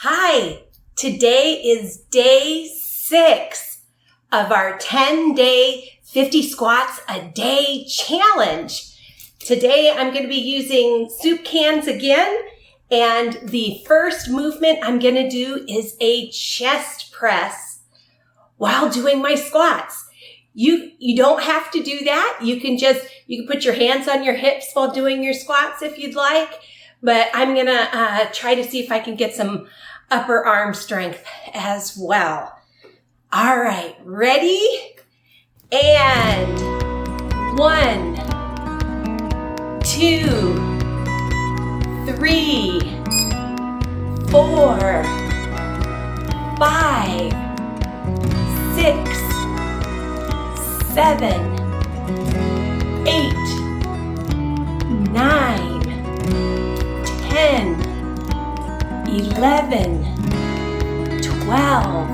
Hi, today is day 6 of our 10-day 50 squats a day challenge. Today I'm going to be using soup cans again, and the first movement I'm going to do is a chest press while doing my squats. You don't have to do that. You can put your hands on your hips while doing your squats if you'd like, but I'm going to try to see if I can get some upper arm strength as well. All right, ready? And 1, 2, 3, 4, 5, 6, 7, 8, 9, 10, 11, 12,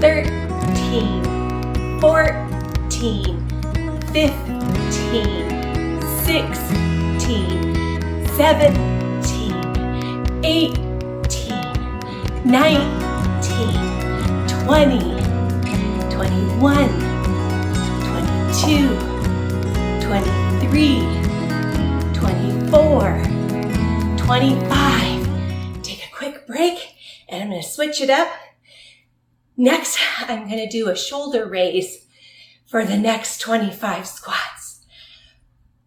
13, 14, 15, 16, 17, 18, 19, 20, 21, 22, 23, 24, 25. Take a quick break, and I'm going to switch it up. Next, I'm going to do a shoulder raise for the next 25 squats.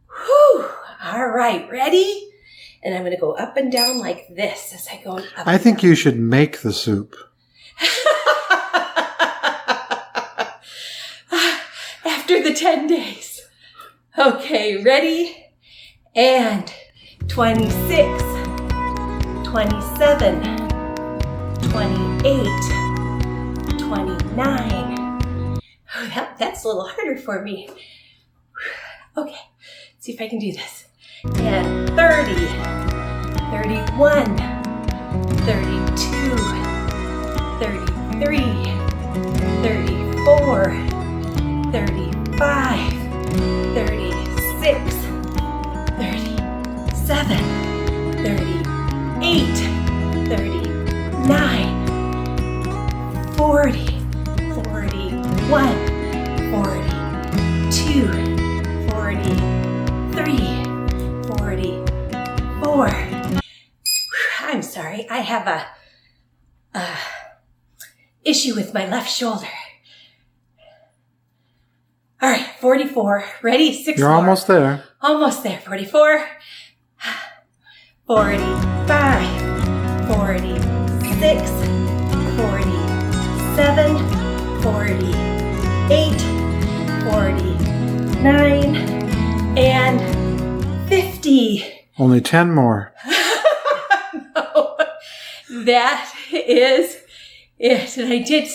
Whew. All right, ready? And I'm going to go up and down like this as I go up. I think you should make the soup. After the 10 days. Okay, ready? And 26, 27, 28, 29. Oh, that's a little harder for me. Okay, let's see if I can do this. And 30, 31, 32, 33, 34, 35, 36, 37, 38, 39, 40, 41, 42, 43, 44. I'm sorry, I have a issue with my left shoulder. All right, 44. Ready? 6 You're more. almost there. Almost there. 44. 45. 46. 47. 48. 49. And 50. Only 10 more. No, that is it. And I did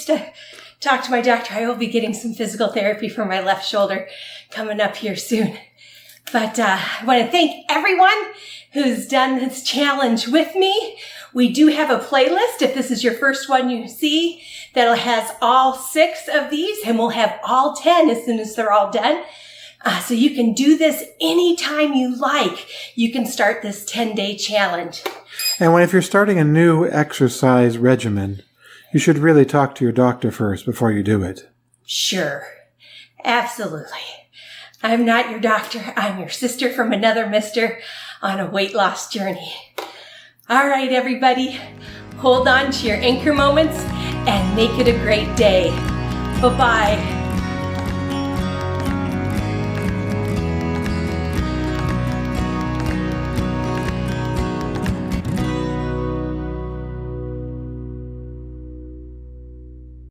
talk to my doctor. I will be getting some physical therapy for my left shoulder coming up here soon. But I want to thank everyone who's done this challenge with me. We do have a playlist, if this is your first one you see, that has all 6 of these, and we'll have all 10 as soon as they're all done. So you can do this anytime you like. You can start this 10-day challenge. And if you're starting a new exercise regimen, you should really talk to your doctor first before you do it. Sure. Absolutely. I'm not your doctor. I'm your sister from another mister on a weight loss journey. All right, everybody. Hold on to your anchor moments and make it a great day. Bye-bye.